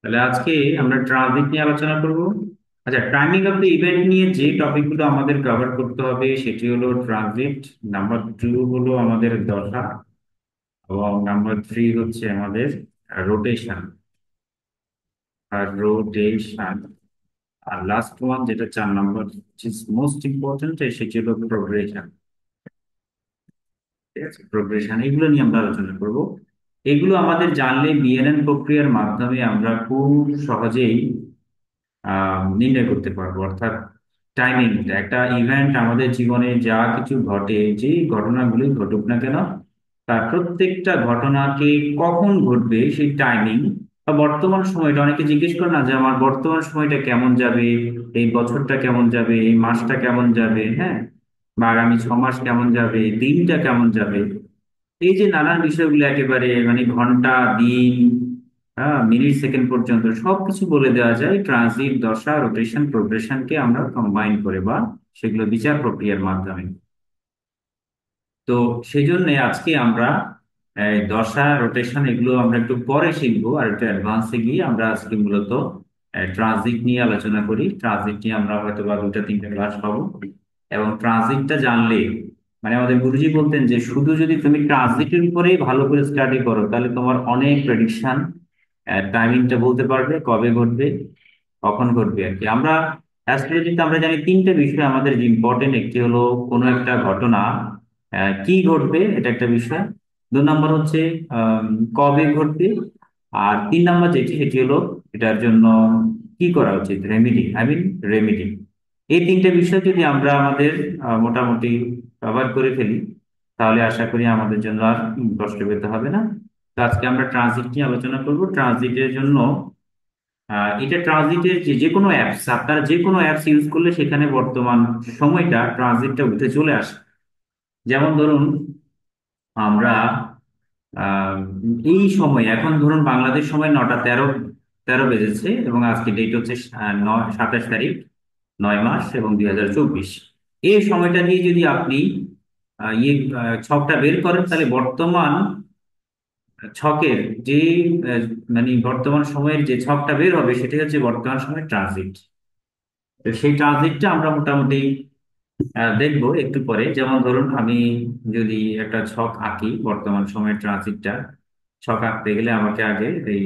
তাহলে আজকে আমরা ট্রানজিট নিয়ে আলোচনা করব। আচ্ছা, টাইমিং অফ দ্য ইভেন্ট নিয়ে যে টপিকগুলো আমাদের কভার করতে হবে সেটি হলো ট্রানজিট, নাম্বার টু হলো আমাদের দশা, এবং নাম্বার থ্রি হচ্ছে আমাদের রোটেশন রোটেশন। আর লাস্ট ওয়ান যেটা 4 নম্বর, মোস্ট ইম্পর্টেন্ট, সেটি হলো প্রোগ্রেশন। ঠিক আছে, প্রোগ্রেশন এগুলো নিয়ে আমরা আলোচনা করব। এগুলো আমাদের জানলে বিএনএন প্রক্রিয়ার মাধ্যমে আমরা খুব সহজেই নির্ণয় করতে পারবো। অর্থাৎ টাইমিংটা, একটা ইভেন্ট আমাদের জীবনে যা কিছু ঘটে, যে ঘটনাগুলি ঘটুক না কেন, তার প্রত্যেকটা ঘটনাকে কখন ঘটবে সেই টাইমিং বা বর্তমান সময়টা, অনেকে জিজ্ঞেস করে না যে আমার বর্তমান সময়টা কেমন যাবে, এই বছরটা কেমন যাবে, এই মাসটা কেমন যাবে, হ্যাঁ, বা আগামী 6 মাস কেমন যাবে, দিনটা কেমন যাবে। এই যে নানান বিষয়গুলো একেবারে মানে ঘন্টা, দিন, হ্যাঁ, মিনিট, সেকেন্ড পর্যন্ত সবকিছু বলে দেওয়া যায় ট্রানজিট, দশা, রোটেশন, প্রোগ্রেশনকে আমরা কম্বাইন করে বা সেগুলো বিচার প্রক্রিয়ার মাধ্যমে। তো সেই জন্য আজকে আমরা এই দশা, রোটেশন এগুলো আমরা একটু পরে শিখবো, আর একটু অ্যাডভান্সে গিয়ে আমরা আজকে মূলত ট্রানজিট নিয়ে আলোচনা করি। ট্রানজিট নিয়ে আমরা হয়তো বা দুটা তিনটা ক্লাস পাবো। এবং ট্রানজিটটা জানলে, মানে আমাদের গুরুজি বলতেন যে শুধু যদি তুমি ট্রানজিটের উপরেই ভালো করে স্টাডি করো তাহলে তোমার অনেক প্রেডিকশন, টাইমিংটা বলতে পারবে কবে ঘটবে, কখন ঘটবে আর কি। আমরা অ্যাস্ট্রোলজিতে আমরা জানি তিনটে বিষয় আমাদের ইম্পর্টেন্ট। একটি হলো কোনো একটা ঘটনা কি ঘটবে, এটা একটা বিষয়। 2 নম্বর হচ্ছে আম, কবে ঘটবে। আর 3 নম্বর যেটি, সেটি হলো এটার জন্য কি করা উচিত, রেমিডি, রেমিডি। এই তিনটে বিষয় যদি আমরা আমাদের মোটামুটি কভার করে ফেলি, তাহলে আশা করি আমাদের জন্য আর কষ্ট পেতে হবে না। তো আজকে আমরা ট্রানজিট নিয়ে আলোচনা করব। ট্রানজিটের জন্য এটা ট্রানজিটের যে যে কোনো অ্যাপস, আপনারা যে কোনো অ্যাপস ইউজ করলে সেখানে বর্তমান সময়টা, ট্রানজিটটা উঠে চলে আসে। যেমন ধরুন আমরা আহ, এই সময় এখন ধরুন বাংলাদেশ সময় 9টা 13 বেজেছে, এবং আজকে ডেট হচ্ছে 27 তারিখ, 9 মাস এবং 2024। এই সময়টা দিয়ে যদি আপনি ছকটা বের করেন, তাহলে বর্তমান ছকের যে আহ, মানে বর্তমান সময়ের যে ছকটা বের হবে সেটা হচ্ছে বর্তমান সময়ের ট্রানজিট। তো সেই ট্রানজিটটা আমরা মোটামুটি দেখবো একটু পরে। যেমন ধরুন আমি যদি একটা ছক আঁকি বর্তমান সময়ের ট্রানজিটটা, ছক আঁকতে গেলে আমাকে আগে এই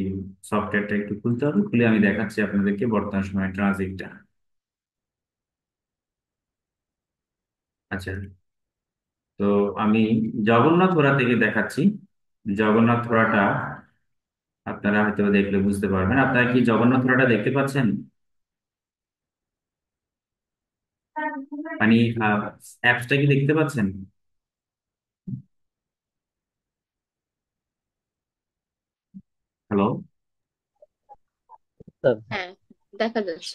সফটওয়্যারটা একটু খুলতে হবে, খুলে আমি দেখাচ্ছি আপনাদেরকে বর্তমান সময়ের ট্রানজিটটা। আচ্ছা, তো আমি জগন্নাথ হোরা থেকে দেখাচ্ছি। জগন্নাথ হোরাটা আপনারা হয়তো দেখলে বুঝতে পারবেন। আপনারা কি জগন্নাথ হোরাটা দেখতে পাচ্ছেন? মানে অ্যাপসটা কি দেখতে পাচ্ছেন? হ্যালো? হ্যাঁ, দেখা যাচ্ছে।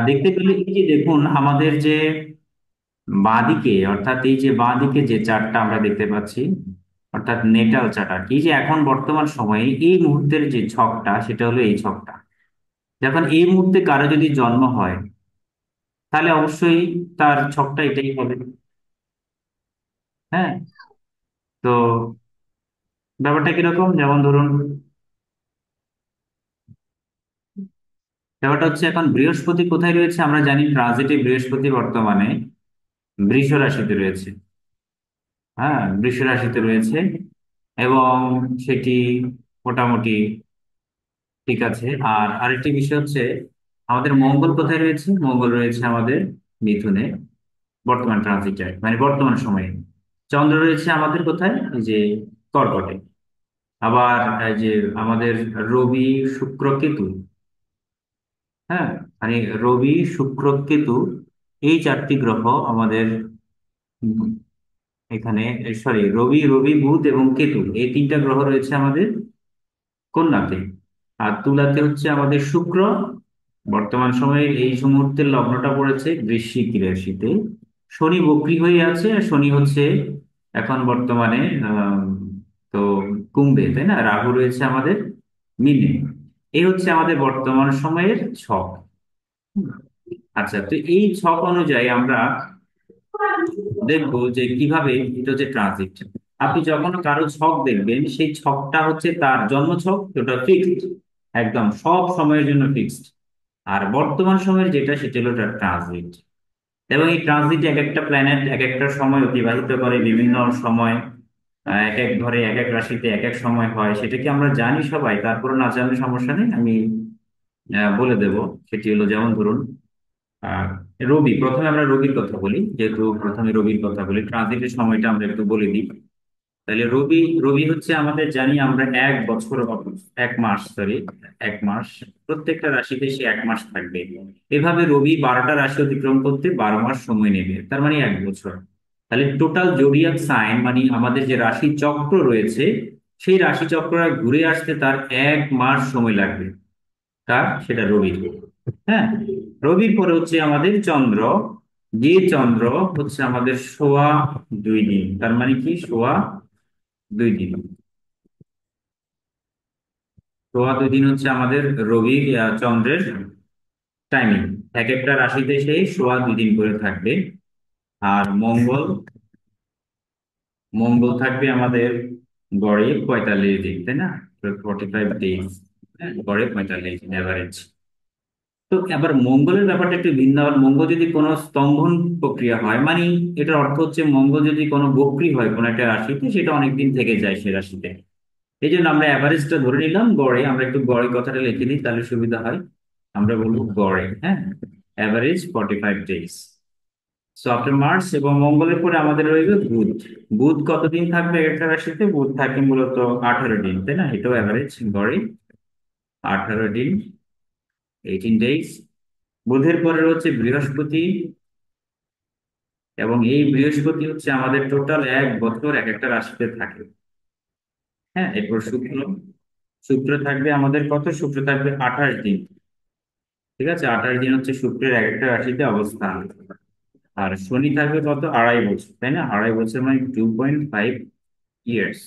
দেখতে পেলে এই যে দেখুন আমাদের যে বাঁদিকে, অর্থাৎ এই যে বাঁদিকে যে চার্টটা আমরা দেখতে পাচ্ছি, অর্থাৎ নেটাল চার্ট আর কি, এই যে এখন বর্তমান সময়ে এই মুহূর্তের যে ছকটা সেটা হলো এই ছকটা। যখন এই মুহূর্তে কারো যদি জন্ম হয়, তাহলে অবশ্যই তার ছকটা এটাই হবে। হ্যাঁ, তো ব্যাপারটা কিরকম, যেমন ধরুন ব্যাপারটা হচ্ছে এখন বৃহস্পতি কোথায় রয়েছে আমরা জানি, ট্রানজিটে বৃহস্পতি বর্তমানে বৃষ রাশিতে রয়েছে। হ্যাঁ, বৃষ রাশিতে রয়েছে, এবং সেটি মোটামুটি ঠিক আছে। আর আরেকটি বিষয় হচ্ছে আমাদের মঙ্গল কোথায় রয়েছে, মঙ্গল রয়েছে আমাদের মিথুনে বর্তমান ট্রানজিটে, মানে বর্তমান সময়ে। চন্দ্র রয়েছে আমাদের কোথায়, এই যে কর্কটে। আবার এই যে আমাদের রবি, শুক্র, কেতু, হ্যাঁ, মানে রবি, শুক্র, কেতু, এই 4টি গ্রহ আমাদের উম, এখানে, সরি, রবি, বুধ এবং কেতু, এই 3টা গ্রহ রয়েছে আমাদের কন্যাতে। আর তুলাতে হচ্ছে আমাদের শুক্র। বর্তমান সময়ে এই মুহূর্তের লগ্নটা পড়েছে বৃশ্চিক রাশিতে। শনি বক্রী হয়ে আছে, আর শনি হচ্ছে এখন বর্তমানে তো কুম্ভে, তাই না? রাহু রয়েছে আমাদের মীনে। এই হচ্ছে আমাদের বর্তমান সময়ের ছক। হুম। আচ্ছা, তো এই ছক অনুযায়ী আমরা দেখবো যে কিভাবে এটা হচ্ছে ট্রানজিট। আপনি যখন কারো ছক দেখবেন, সেই ছকটা হচ্ছে তার জন্ম ছক, ওটা ফিক্সড। একদম সব সময়ের জন্য ফিক্সড। আর বর্তমান সময়ের যেটা সেটা হলো ট্রানজিট। এবং এই ট্রানজিটে এক একটা প্ল্যানেট এক একটা সময় অতিবাহিত করে বিভিন্ন সময়। এক এক ঘরে এক এক রাশিতে এক এক সময় হয়, সেটা কি আমরা জানি সবাই? তারপরে না জানলে সমস্যা নেই, আমি বলে দেব। সেটি হলো, যেমন ধরুন, আহ রবি, প্রথমে আমরা রবির কথা বলি, যেহেতু প্রথমে রবির কথা বলি, ট্রানজিটের সময়টা আমরা একটু বলে দিই। তাহলে রবি, রবি হচ্ছে আমাদের, জানি আমরা এক বছর, এক মাস, সরি, এক মাস। প্রত্যেকটা রাশিতে সে এক মাস থাকবে। এভাবে রবি 12টা রাশি অতিক্রম করতে 12 মাস সময় নেবে, তার মানে 1 বছর। তাহলে টোটাল জোডিয়াক সাইন মানে আমাদের যে রাশি চক্র রয়েছে, সেই রাশি চক্রটা ঘুরে আসতে তার 1 মাস সময় লাগবে। কার? সেটা রবির। হ্যাঁ। রবির পরে হচ্ছে আমাদের চন্দ্র। যে চন্দ্র হচ্ছে আমাদের সোয়া 2 দিন, তার মানে কি সোয়া 2 দিন। সোয়া 2 দিন হচ্ছে আমাদের রবি চন্দ্রের টাইমিং। এক একটা রাশিতে সেই সোয়া 2 দিন করে থাকবে। আর মঙ্গল, মঙ্গল থাকবে আমাদের গড়ে 45 দিন, তাই না? 45 ডেজ। গড়ে 45 দিন অ্যাভারেজ। তো আবার মঙ্গলের ব্যাপারটা একটু ভিন্ন। আবার মঙ্গল যদি কোনো স্তম্ভন প্রক্রিয়া হয়, মানে এটার অর্থ হচ্ছে মঙ্গল যদি কোনো বক্রী হয় কোনো একটা রাশিতে, সেটা অনেকদিন থেকে যায় সে রাশিতে। এই জন্য আমরা অ্যাভারেজটা ধরে নিলাম গড়ে। আমরা একটু গড়ে কথাটা লিখে নিই, তাহলে সুবিধা হয়। আমরা বলবো গড়ে, হ্যাঁ, average 45 days. So after Mars এবং মঙ্গলের পরে আমাদের রইবে বুধ। বুধ কতদিন থাকবে একটা রাশিতে? বুধ থাকে মূলত 18 দিন, তাই না? এটাও অ্যাভারেজ গড়ে 18 দিন, 18 ডেজ। বুধের পরে হচ্ছে বৃহস্পতি। এবং এই বৃহস্পতি হচ্ছে আমাদের টোটাল 1 বছর এক একটা রাশিতে থাকে। হ্যাঁ, এরপর শুক্র। শুক্র থাকবে আমাদের কত? শুক্র থাকবে 28 দিন। ঠিক আছে, 28 দিন হচ্ছে শুক্রের এক একটা রাশিতে অবস্থান। আর শনি থাকবে কত? 2.5 বছর, তাই না? 2.5 বছর মানে 2.5 ইয়ার্স,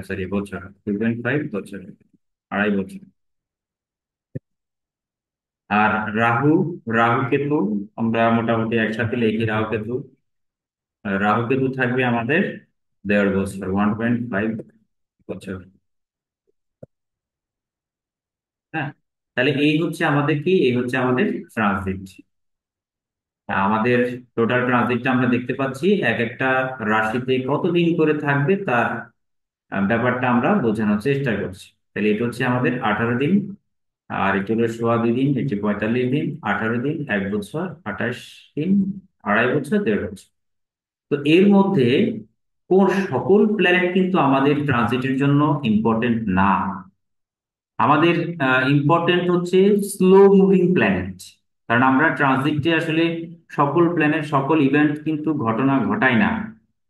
সরি বছর, 2.5 বছর, 2.5 বছর। আর রাহু, রাহু কেতু আমরা মোটামুটি একসাথে লিখি। রাহু কেতু, রাহু কেতু থাকবে আমাদের 1.5 বছর, 1.5 বছর। হ্যাঁ। তাহলে এই হচ্ছে আমাদের কি, এই হচ্ছে আমাদের ট্রানজিট। আমাদের টোটাল ট্রানজিটটা আমরা দেখতে পাচ্ছি, এক একটা রাশিতে কতদিন করে থাকবে তার ব্যাপারটা আমরা বোঝানোর চেষ্টা করছি। তাহলে এটা হচ্ছে আমাদের 18 দিন। আর এটা হলো সোয়া 2 দিন, এটি 45 দিন, 18 দিন, 1 বছর, 28 দিন, 2.5 বছর, 1.5 বছর। তো এর মধ্যে কোন সকল প্ল্যানেট কিন্তু আমাদের ট্রানজিটের জন্য ইম্পর্টেন্ট না। আমাদের ইম্পর্টেন্ট হচ্ছে স্লো মুভিং প্ল্যানেট। কারণ আমরা ট্রানজিটে আসলে সকল প্ল্যানেট, সকল ইভেন্ট কিন্তু ঘটনা ঘটায় না।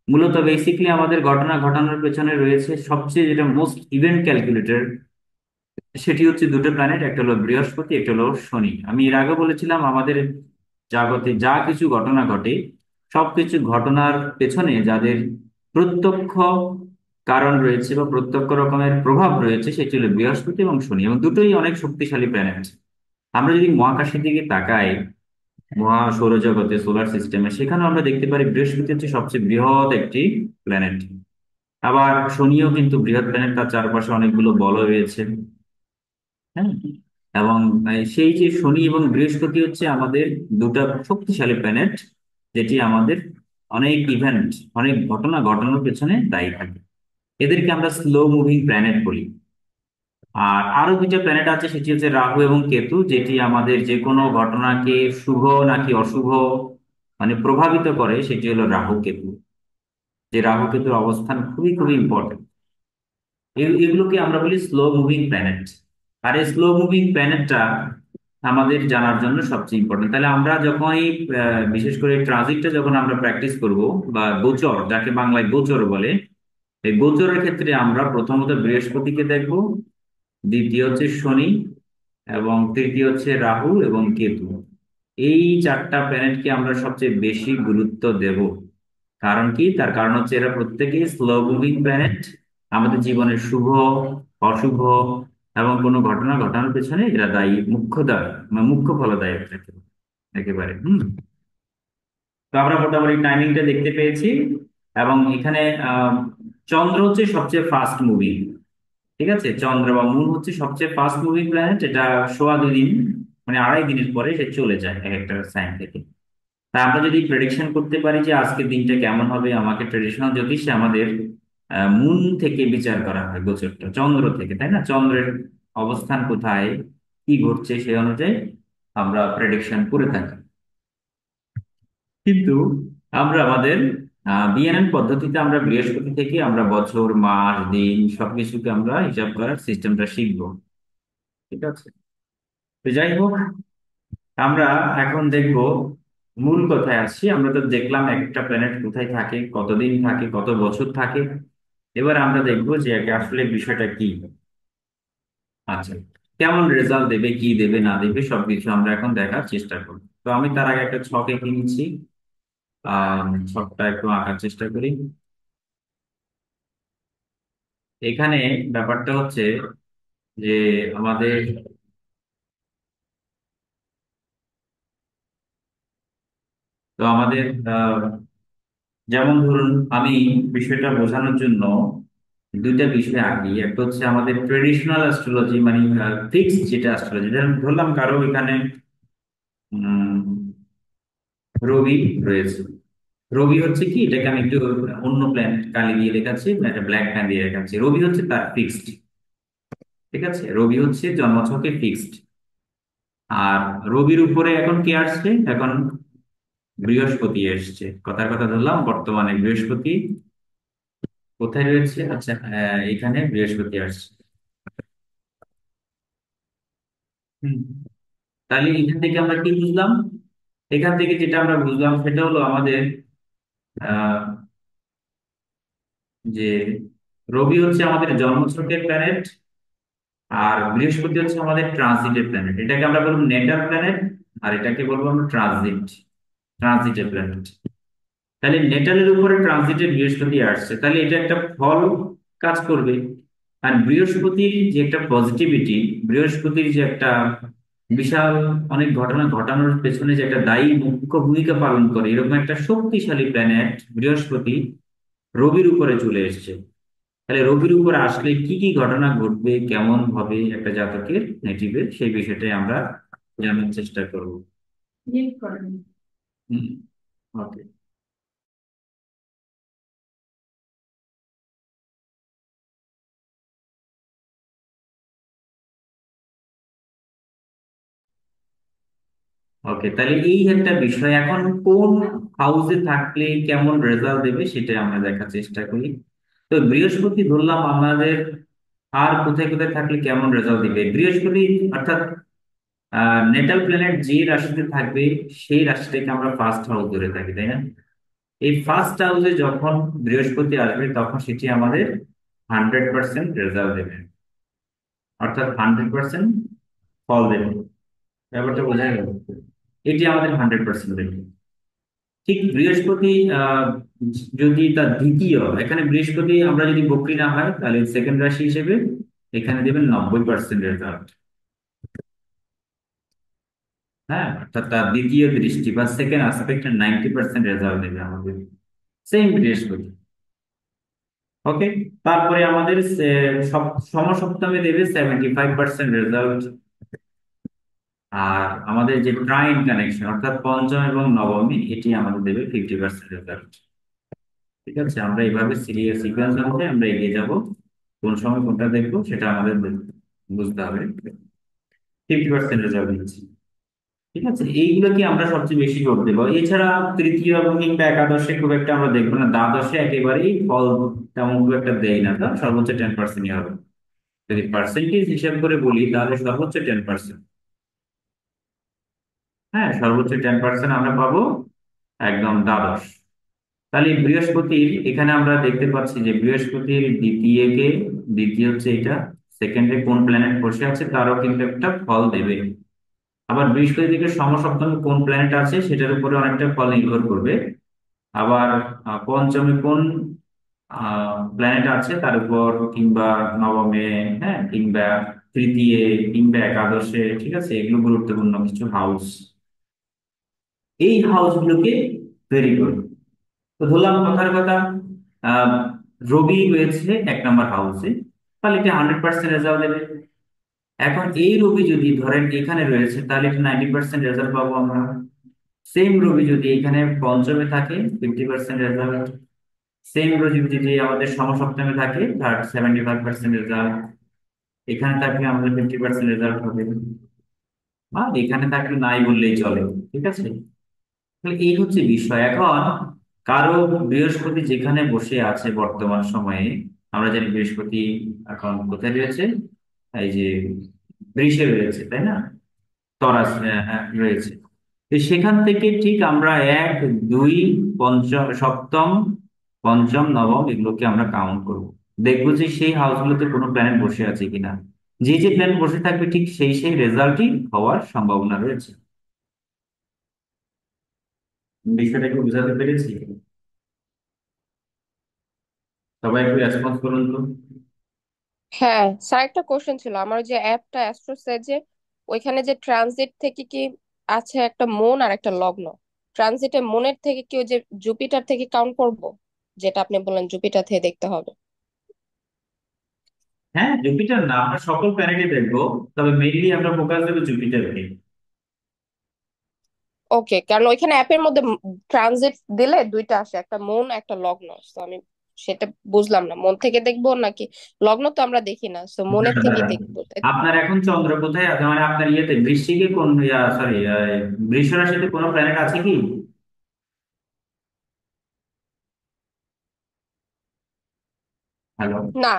মূলত বেসিকলি আমাদের ঘটনা ঘটানোর পেছনে রয়েছে সবচেয়ে যেটা মোস্ট ইভেন্ট ক্যালকুলেটর, সেটি হচ্ছে দুটো প্ল্যানেট, একটা হলো বৃহস্পতি, একটা হলো শনি। আমি এর আগে বলেছিলাম আমাদের জগতে যা কিছু ঘটনা ঘটে, সবকিছু ঘটনার পেছনে যাদের প্রত্যক্ষ কারণ রয়েছে বা প্রত্যক্ষ রকমের প্রভাব রয়েছে, সেটি হলো বৃহস্পতি এবং শনি, এবং দুটোই অনেক শক্তিশালী প্ল্যানেট। আমরা যদি মহাকাশের দিকে তাকাই, মহা সৌরজগতে, সোলার সিস্টেমে, সেখানে আমরা দেখতে পারি বৃহস্পতি হচ্ছে সবচেয়ে বৃহৎ একটি প্ল্যানেট। আবার শনিও কিন্তু বৃহৎ প্ল্যানেট, তার চারপাশে অনেকগুলো বলয় রয়েছে। হ্যাঁ। এবং সেই যে শনি এবং বৃহস্পতি হচ্ছে আমাদের দুটা শক্তিশালী প্ল্যানেট, যেটি আমাদের অনেক ইভেন্ট, অনেক ঘটনা ঘটানোর পেছনে দায়ী থাকে। এদেরকে আমরা স্লো মুভিং প্ল্যানেট বলি। আর আরো দুইটা প্ল্যানেট আছে, সেটি হচ্ছে রাহু এবং কেতু, যেটি আমাদের যে কোনো ঘটনাকে শুভ নাকি অশুভ মানে প্রভাবিত করে, সেটি হলো রাহু কেতু। যে রাহু কেতুর অবস্থান খুবই খুবই ইম্পর্টেন্ট। এগুলোকে আমরা বলি স্লো মুভিং প্ল্যানেট। আর এই স্লো মুভিং প্ল্যানেটটা আমাদের জানার জন্য সবচেয়ে ইম্পর্টেন্ট। তাহলে আমরা যখন এই বিশেষ করে ট্রানজিটটা যখন আমরা প্র্যাকটিস করব, বা গোচর, যাকে বাংলায় গোচর বলে, এই গোচরের ক্ষেত্রে আমরা প্রথমত বৃহস্পতিকে দেখব, দ্বিতীয় হচ্ছে শনি, এবং তৃতীয় হচ্ছে রাহু এবং কেতু। এই চারটা প্ল্যানেটকে আমরা সবচেয়ে বেশি গুরুত্ব দেব। কারণ কি? তার কারণ হচ্ছে এরা প্রত্যেকেই স্লো মুভিং প্ল্যানেট। আমাদের জীবনের শুভ, অশুভ এবং কোনো ঘটনা ঘটানোর পেছনে এরা দায়ী, মুখ্য দায়ী, মানে মুখ্য ফলদায়ক থাকে একেবারে। তো আমরা মোটামুটি টাইমিংটা দেখতে পেয়েছি। এবং এখানে আহ চন্দ্র হচ্ছে সবচেয়ে ফাস্ট মুভিং। ঠিক আছে, চন্দ্র বা মুন হচ্ছে সবচেয়ে ফাস্ট মুভিং প্ল্যানেট, এটা সোয়া 2 দিন, মানে 2.5 দিনের পরে সে চলে যায় এক একটা সাইন থেকে। তা আমরা যদি প্রেডিকশন করতে পারি যে আজকের দিনটা কেমন হবে, আমাকে ট্রেডিশনাল জ্যোতিষে আমাদের মুন থেকে বিচার করা হয়, গোচরটা চন্দ্র থেকে, তাই না? চন্দ্রের অবস্থান কোথায়, কি ঘটছে, সেই অনুযায়ী আমরা প্রেডিকশন করে থাকি। কিন্তু আমরা আমাদের বিএনএন পদ্ধতিতে আমরা বৃহস্পতি থেকে আমরা বছর, মাস, দিন সবকিছুকে আমরা হিসাব করার সিস্টেমটা শিখবো। ঠিক আছে, তো যাই হোক, আমরা এখন দেখব মূল কথায় আসছি। আমরা তো দেখলাম এক একটা প্ল্যানেট কোথায় থাকে, কতদিন থাকে, কত বছর থাকে। এবার আমরা দেখব যে একে আসলে বিষয়টা কি। আচ্ছা, কেমন রেজাল্ট দেবে, কি দেবে না দেবে সবকিছু আমরা এখন দেখার চেষ্টা করব। তো আমি তার আগে একটা ছক এঁকে নিচ্ছি। ছকটা একটু আঁকার চেষ্টা করি। এখানে ব্যাপারটা হচ্ছে যে আমাদের, আমাদের যেমন ধরুন, আমি বিষয়টা বোঝানোর জন্য দুইটা বিষয় আঁকি। একটা হচ্ছে আমাদের ট্রেডিশনাল অ্যাস্ট্রোলজি, মানে ফিক্সড যেটা অ্যাস্ট্রোলজি, ধরলাম কারো এখানে উম, রবি রয়েছে। রবি হচ্ছে কি, এটাকে আমি একটু অন্য প্ল্যানেট কালি দিয়ে দেখাচ্ছি, একটা ব্ল্যাক প্যান দিয়ে দেখাচ্ছি। রবি হচ্ছে তার ফিক্সড। ঠিক আছে, রবি হচ্ছে জন্মছকে ফিক্সড। আর রবির উপরে এখন কে আসছে, এখন বৃহস্পতি এসছে। কথার কথা ধরলাম, বর্তমানে বৃহস্পতি কোথায় রয়েছে? আচ্ছা, এখানে বৃহস্পতি আসছে। হুম, তাহলে এখান থেকে আমরা কি বুঝলাম? এখান থেকে যেটা আমরা বুঝলাম সেটা হলো আমাদের আহ, যে রবি হচ্ছে আমাদের জন্মছকের প্ল্যানেট, আর বৃহস্পতি হচ্ছে আমাদের ট্রানজিটের প্ল্যানেট। এটাকে আমরা বলবো নেটাল প্ল্যানেট, আর এটাকে বলবো আমরা ট্রানজিটের প্ল্যানেট। তাহলে নেটালের উপরে ট্রানজিটের বৃহস্পতি আসছে, তাহলে এটা একটা ফল কাজ করবে। আর বৃহস্পতির যে একটা পজিটিভিটি, বৃহস্পতির যে একটা বিশাল অনেক ঘটনা ঘটানোর পেছনে যে একটা দায়ী মুখ্য ভূমিকা পালন করে, এরকম একটা শক্তিশালী প্ল্যানেট বৃহস্পতি রবির উপরে চলে এসেছে। তাহলে রবির উপর আসলে কি কি ঘটনা ঘটবে, কেমন হবে একটা জাতকের নেটিভের, সেই বিষয়টাই আমরা জানার চেষ্টা করব। হুম, ওকে। ওকে, তাহলে এই একটা বিষয়, এখন কোন হাউসে থাকলে কেমন রেজাল্ট দেবে সেটা আমরা দেখার চেষ্টা করি। তো বৃহস্পতি ধরলাম আমাদের, আর কোথায় কোথায় থাকলে কেমন রেজাল্ট দিবে বৃহস্পতি, অর্থাৎ নেটাল প্ল্যানেট যে রাশিতে থাকবে সেই রাশিটাকে আমরা ফার্স্ট হাউস ধরে থাকি, তাই না? এই ফার্স্ট হাউসে যখন বৃহস্পতি আসবে তখন সেটি আমাদের 100% রেজাল্ট দেবে, অর্থাৎ 100% ফল দেবে। ব্যাপারটা বোঝা গেল? এটি আমাদের 100% দেবে। ঠিক বৃহস্পতি যদি তার দ্বিতীয়, এখানে বৃহস্পতি আমরা যদি বকরি না হয় তাহলে সেকেন্ড রাশি হিসেবে এখানে দেবেন 90% রেজাল্ট। হ্যাঁ, অর্থাৎ তার দ্বিতীয় দৃষ্টি বা সেকেন্ড আসপেক্ট 90% রেজাল্ট দেবে আমাদের, সেম বৃহস্পতি। ওকে, তারপরে আমাদের সব সমসপ্তমে দেবে 75% রেজাল্ট। আর আমাদের যে ট্রাইন কানেকশন, অর্থাৎ পঞ্চম এবং নবমী, এটি আমাদের দেবে 50% রেজাল্ট। ঠিক আছে, আমরা এইভাবে সিরিয়াল সিকোয়েন্স অনুযায়ী আমরা এগিয়ে যাব। কোন সময় কোনটা দেখবো সেটা আমাদের বুঝতে হবে। 50% রেজাল্ট দিচ্ছি। ঠিক আছে, এইগুলোকে আমরা সবচেয়ে বেশি জোর দেবো। এছাড়া তৃতীয় এবং কিংবা একাদশে খুব একটা আমরা দেখবো না, দ্বাদশে একেবারেই ফল তেমন খুব একটা দেয় না, তো সর্বোচ্চ 10%ই হবে। যদি পার্সেন্টেজ হিসাব করে বলি তাহলে সর্বোচ্চ 10%। হ্যাঁ, সর্বোচ্চ 10% আমরা পাবো একদম দ্বাদশ। তাহলে বৃহস্পতির এখানে আমরা দেখতে পাচ্ছি যে বৃহস্পতির দ্বিতীয় হচ্ছে এটা, সেকেন্ডে কোন প্ল্যানেট বসে আছে তারও কিন্তু একটা ফল দেবে। আবার বৃহস্পতি থেকে সমসপ্তমে কোন প্ল্যানেট আছে সেটার উপরে অনেকটা ফল নির্ভর করবে। আবার পঞ্চমে কোন প্ল্যানেট আছে তার উপর, কিংবা নবমে, হ্যাঁ, কিংবা তৃতীয়, কিংবা একাদশে। ঠিক আছে, এগুলো গুরুত্বপূর্ণ কিছু হাউস। এই হাউসগুলোকে তৈরি করবে। তো ধরলাম কথার কথা, আহ রবি রয়েছে 1 নম্বর হাউসে। তাহলে এটা 100% রেজাল্ট দেবে। এখন এই রবি যদি ধরেন এখানে রয়েছে, তাহলে এটা 90% রেজাল্ট পাবো আমরা। সেম রবি যদি এখানে পঞ্চমে থাকে, 50% রেজাল্ট। সেম রবি যদি আমাদের সমসপ্তমে থাকে, 75% রেজাল্ট। এখানে থাকলে আমাদের 50% রেজাল্ট হবে, বা এখানে থাকলে নাই বললেই চলে। ঠিক আছে, তাহলে এই হচ্ছে বিষয়। এখন কারো বৃহস্পতি যেখানে বসে আছে বর্তমান সময়ে, আমরা জানি বৃহস্পতি এখন কোথায় রয়েছে, এই যে বৃষে রয়েছে, তাই না? তরাস রয়েছে। তো সেখান থেকে ঠিক আমরা এক, দুই, পঞ্চম, সপ্তম, পঞ্চম, নবম এগুলোকে আমরা কাউন্ট করব। দেখবো যে সেই হাউসগুলোতে কোনো প্ল্যানেট বসে আছে কিনা। যে যে প্ল্যানেট বসে থাকবে ঠিক সেই সেই রেজাল্টই হওয়ার সম্ভাবনা রয়েছে। বিষয়টাকে বোঝাতে পেরেছি? সবাই একটু রেসপন্স করুন তো। হ্যাঁ স্যার, একটা কোশ্চেন ছিল আমার, যে অ্যাপটা অ্যাস্ট্রোসেজে ওইখানে যে ট্রানজিট থেকে কি আছে একটা মন আর একটা লগ্ন, ট্রানজিটে মনের থেকে কি ওই যে জুপিটার থেকে কাউন্ট করব, যেটা আপনি বললেন জুপিটার থেকে দেখতে হবে? হ্যাঁ, জুপিটার না, আমরা সকল প্ল্যানেটই দেখবো, তবে মেইনলি আমরা ফোকাস দেবো জুপিটারকে। ওকে, কারণ ওইখানে অ্যাপের মধ্যে ট্রানজিট দিলে দুইটা আসে, একটা মন একটা লগ্ন। তো আমি সেটা বুঝলাম না মন থেকে দেখবো নাকি লগ্ন, তো আমরা দেখি না, তো মনের থেকেই দেখবো, তাই তো? আপনার এখন চন্দ্র কোথায় আছে, মানে আপনার ইয়েতে বৃশ্চিকে কোন, সরি, বৃষ রাশিতে কোনো প্ল্যানেট আছে কি? হ্যালো? না,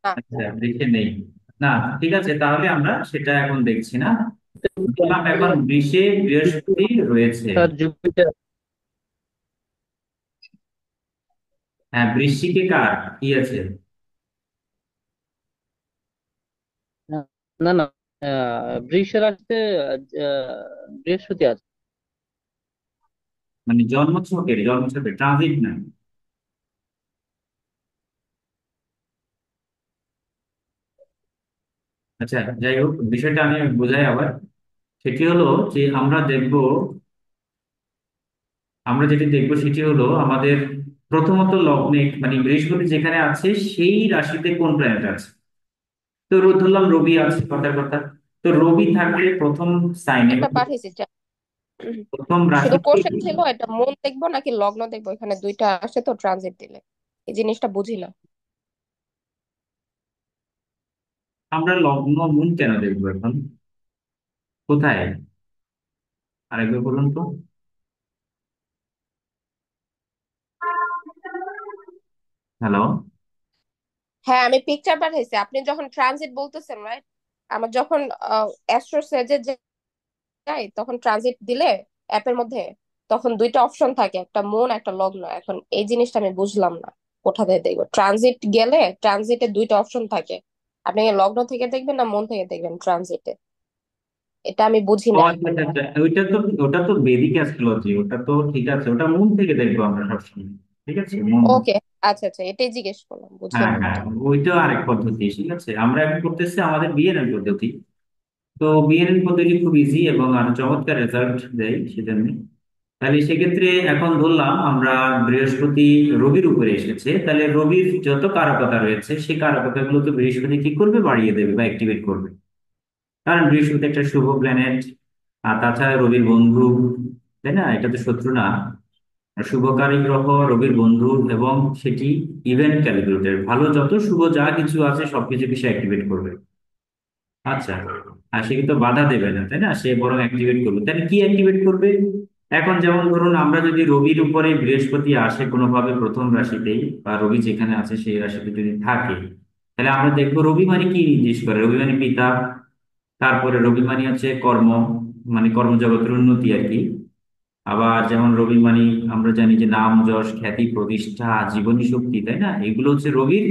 না। আচ্ছা, বৃষে নেই। না, ঠিক আছে, তাহলে আমরা সেটা এখন দেখছি না। বললাম এখন বৃষে বৃহস্পতি রয়েছে। Sir Jupiter. হ্যাঁ, বৃশ্চিকে কার কি আছে? না, না, না, বৃষ রাশিতে বৃহস্পতি আছে। মানে জন্মছকের ট্রানজিট না। আচ্ছা, যাই হোক, বিষয়টা আমি বোঝাই আবার। সেটি হলো যে আমরা যেটি দেখবো সেটি হলো আমাদের প্রথমত লগ্নে, মানে বৃহস্পতি যেখানে আছে সেই রাশিতে কোন প্ল্যানেট আছে। তো ধরলাম রবি আছে, কথার কথা। তো রবি থাকলে প্রথম সাইনে, এটা পাঠিয়েছি chat। প্রথম শুধু রাশিতে কোশ্চেন ছিল এটা মন দেখবো নাকি লগ্ন দেখবো, এখানে দুইটা আসে তো ট্রানজিট দিলে, এই জিনিসটা বুঝি না। আমরা লগ্ন মুন কেন দেখবো এখন? কোথায়? আরেকবার বলুন তো। হ্যালো? হ্যাঁ, আমি পিকচার পাঠাইছি, আপনি যখন ট্রানজিট বলতেছেন রাইট, আমার যখন অ্যাস্ট্রো সেজে যাই তখন ট্রানজিট দিলে অ্যাপের মধ্যে, তখন দুইটা অপশন থাকে, একটা মন একটা লগ্ন। এখন এই জিনিসটা আমি বুঝলাম না, কোথা থেকে দেখবো ট্রানজিট গেলে? ট্রানজিটে দুইটা অপশন থাকে, আপনি কি লগ্ন থেকে দেখবেন না মন থেকে দেখবেন ট্রানজিটে, এটা আমি বুঝি ও নাই। আচ্ছা, আচ্ছা, আচ্ছা, ওটা তো বেদিক অ্যাস্ট্রোলজি, ওটা তো ঠিক আছে, ওটা মুন থেকে দেখবো আমরা সবসময়। ঠিক আছে, মুন। ওকে, আচ্ছা আচ্ছা, এটাই জিজ্ঞেস করলাম, বুঝি হ্যাঁ, নাই হ্যাঁ, এটা। ওইটাও আরেক পদ্ধতি। ঠিক আছে, আমরা এখন করতেছি আমাদের বিএনএন পদ্ধতি। তো বিএনএন পদ্ধতি খুব ইজি এবং আরো চমৎকার রেজাল্ট দেয় সেজন্য। তাহলে সেক্ষেত্রে এখন ধরলাম আমরা বৃহস্পতি রবির উপরে এসেছে, তাহলে রবির যত কারকতা রয়েছে সেই কারকতা গুলোকে বৃহস্পতি কি করবে, বাড়িয়ে দেবে বা অ্যাক্টিভেট করবে। কারণ বৃহস্পতি একটা শুভ প্ল্যানেট, আর তাছাড়া রবির বন্ধু, তাই না? এটা তো শত্রু না। শুভকারী গ্রহ, রবির বন্ধু, এবং সেটি ইভেন্ট ক্যালিব্রেটেড, ভালো যত শুভ যা কিছু আছে সবকিছুকে সে অ্যাক্টিভেট করবে। আচ্ছা, আর সে কিন্তু বাধা দেবে না, তাই না? সে বরং অ্যাক্টিভেট করবে। তাহলে কি অ্যাক্টিভেট করবে? এখন যেমন ধরুন, আমরা যদি রবির উপরে বৃহস্পতি আসে কোনোভাবে প্রথম রাশিতেই, বা রবি যেখানে আছে সেই রাশিতে যদি থাকে, তাহলে আমরা দেখবো রবি মানে কি নির্দেশ করে। রবি মানে পিতা। তারপরে রবি মানে হচ্ছে কর্ম, মানে কর্মজগতের উন্নতি আর কি। আবার যেমন রবি মানে আমরা জানি যে নাম, যশ, খ্যাতি, প্রতিষ্ঠা, জীবনী শক্তি, তাই না? এগুলো হচ্ছে রবির